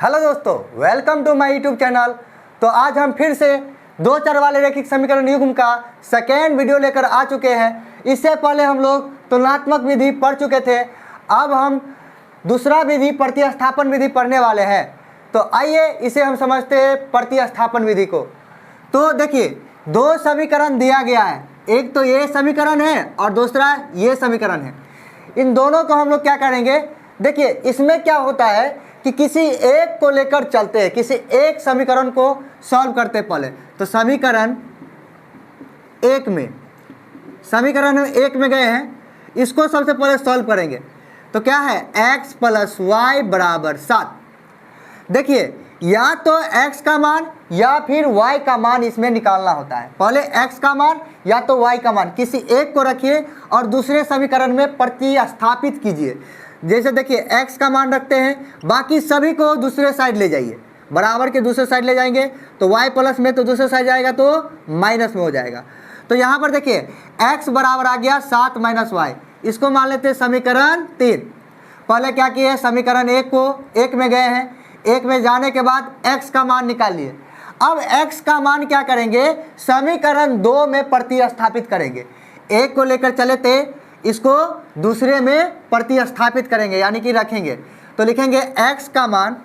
Hello दोस्तों, welcome to my YouTube channel. तो आज हम फिर से दो चर वाले रैखिक समीकरण युग्म का सेकेंड वीडियो लेकर आ चुके हैं। इससे पहले हम लोग तुलनात्मक विधि पढ़ चुके थे। अब हम दूसरा विधि प्रतिस्थापन विधि पढ़ने वाले हैं। तो आइए इसे हम समझते हैं प्रतिस्थापन विधि को। तो देखिए, दो समीकरण दिया गया है, एक तो ये समीकरण है और दूसरा ये समीकरण है। इन दोनों को हम लोग क्या करेंगे, देखिए इसमें क्या होता है कि किसी एक को लेकर चलते हैं, किसी एक समीकरण को सॉल्व करते हैं पहले। तो समीकरण एक में गए हैं, इसको सबसे पहले सॉल्व करेंगे। तो क्या है, x + y = 7। देखिए, या तो x का मान या फिर y का मान इसमें निकालना होता है। पहले x का मान या तो y का मान किसी एक को रखिए और दूसरे समीकरण में प्रतिस्थापित कीजिए। जैसे देखिए, x का मान रखते हैं, बाकी सभी को दूसरे साइड ले जाइए, बराबर के दूसरे साइड ले जाएंगे तो y प्लस में तो दूसरे साइड जाएगा तो माइनस में हो जाएगा। तो यहाँ पर देखिए x बराबर आ गया 7 - y, इसको मान लेते हैं समीकरण 3। पहले क्या किए, समीकरण एक में गए हैं, एक में जाने के बाद x का मान निकाल लिए। अब x का मान क्या करेंगे, समीकरण 2 में प्रतिस्थापित करेंगे। एक को लेकर चले थे, इसको दूसरे में प्रतिस्थापित करेंगे यानी कि रखेंगे। तो लिखेंगे x का मान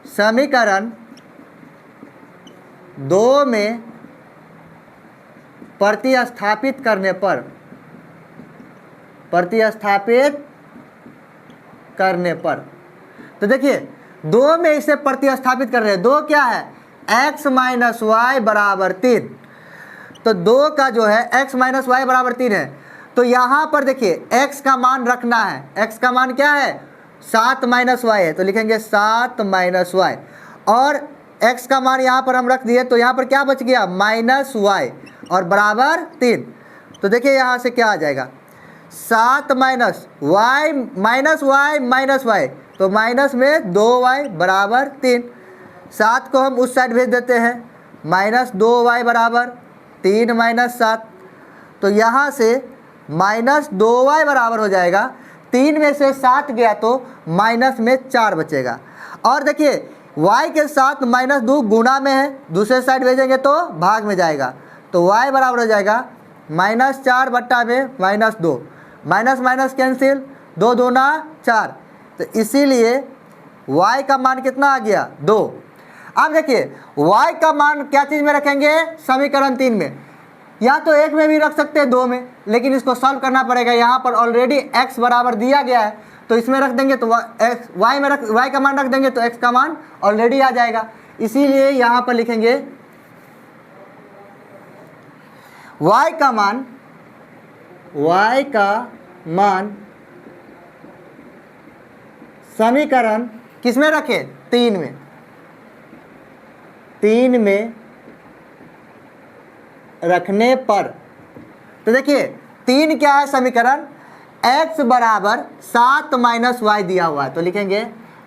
समीकरण 2 में प्रतिस्थापित करने पर तो देखिए 2 में इसे प्रतिस्थापित कर रहे हैं। 2 क्या है, x - y = 3। तो 2 का जो है x - y = 3 है। तो यहाँ पर देखिए x का मान रखना है। x का मान क्या है, 7 - y है, तो लिखेंगे 7 - y। और x का मान यहाँ पर हम रख दिए, तो यहाँ पर क्या बच गया, -y और बराबर 3। तो देखिए यहाँ से क्या आ जाएगा, 7 - y -y, तो माइनस में 2y बराबर 3। 7 को हम उस साइड भेज देते हैं, -2y बराबर 3 - 7। तो यहाँ से -2y बराबर हो जाएगा, 3 में से 7 गया तो माइनस में 4 बचेगा। और देखिए y के साथ -2 गुणा में है, दूसरे साइड भेजेंगे तो भाग में जाएगा। तो y बराबर हो जाएगा -4 बट्टा में -2, माइनस माइनस कैंसिल, 2 दूना 4। तो इसीलिए y का मान कितना आ गया, 2। अब देखिए y का मान क्या चीज़ में रखेंगे, समीकरण 3 में, या तो एक में भी रख सकते हैं, 2 में, लेकिन इसको सॉल्व करना पड़ेगा। यहाँ पर ऑलरेडी x बराबर दिया गया है, तो इसमें रख देंगे तो y का मान रख देंगे तो x का मान ऑलरेडी आ जाएगा। इसीलिए यहाँ पर लिखेंगे y का मान समीकरण किस में रखे, 3 में रखने पर। तो देखिए 3 क्या है समीकरण, x बराबर 7 - y दिया हुआ है, तो लिखेंगे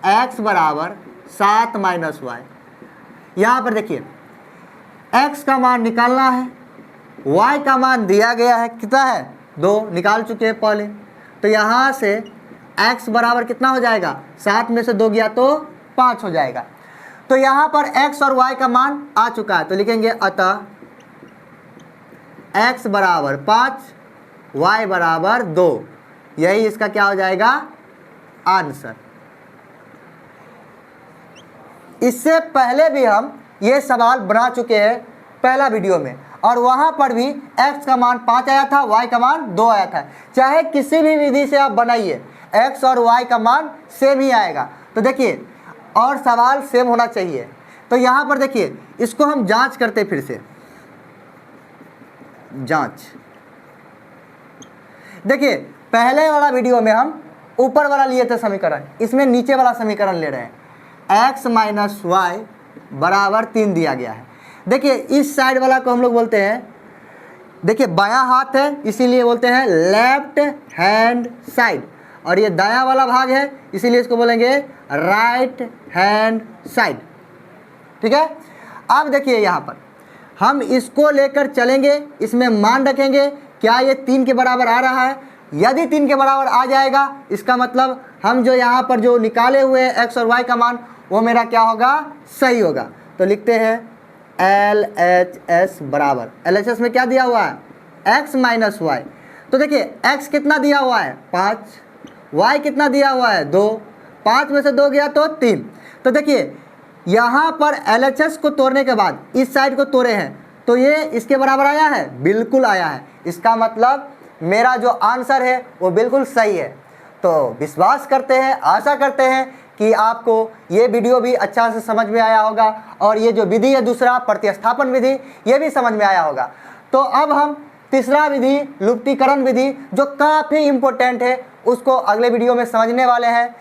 x बराबर 7 - y। यहाँ पर देखिए x का मान निकालना है, y का मान दिया गया है, कितना है, 2, निकाल चुके हैं पहले। तो यहाँ से x बराबर कितना हो जाएगा, 7 में से 2 गया तो 5 हो जाएगा। तो यहाँ पर x और y का मान आ चुका है, तो लिखेंगे अतः x बराबर 5, y बराबर 2। यही इसका क्या हो जाएगा, आंसर। इससे पहले भी हम ये सवाल बना चुके हैं पहला वीडियो में, और वहाँ पर भी x का मान 5 आया था, y का मान 2 आया था। चाहे किसी भी विधि से आप बनाइए, x और y का मान सेम ही आएगा। तो देखिए, और सवाल सेम होना चाहिए। तो यहाँ पर देखिए इसको हम जांच करते फिर से, जांच। देखिए पहले वाला वीडियो में हम ऊपर वाला लिए थे समीकरण, इसमें नीचे वाला समीकरण ले रहे हैं। x - y बराबर 3 दिया गया है। देखिए इस साइड वाला को हम लोग बोलते हैं, देखिए बायां हाथ है इसीलिए बोलते हैं लेफ्ट हैंड साइड, और ये दायां वाला भाग है इसीलिए इसको बोलेंगे राइट हैंड साइड। ठीक है। अब देखिए यहाँ पर हम इसको लेकर चलेंगे, इसमें मान रखेंगे, क्या ये 3 के बराबर आ रहा है, यदि 3 के बराबर आ जाएगा इसका मतलब हम जो यहाँ पर जो निकाले हुए हैं एक्स और वाई का मान वो मेरा क्या होगा, सही होगा। तो लिखते हैं LHS बराबर, LHS में क्या दिया हुआ है, x माइनस वाई। तो देखिए x कितना दिया हुआ है 5, y कितना दिया हुआ है 2, 5 में से 2 गया तो 3। तो देखिए यहाँ पर LHS को तोड़ने के बाद इस साइड को तोड़े हैं तो ये इसके बराबर आया है, बिल्कुल आया है। इसका मतलब मेरा जो आंसर है वो बिल्कुल सही है। तो विश्वास करते हैं, आशा करते हैं कि आपको ये वीडियो भी अच्छा से समझ में आया होगा और ये जो विधि है दूसरा प्रतिस्थापन विधि ये भी समझ में आया होगा। तो अब हम तीसरा विधि लुप्तीकरण विधि जो काफ़ी इम्पोर्टेंट है उसको अगले वीडियो में समझने वाले हैं।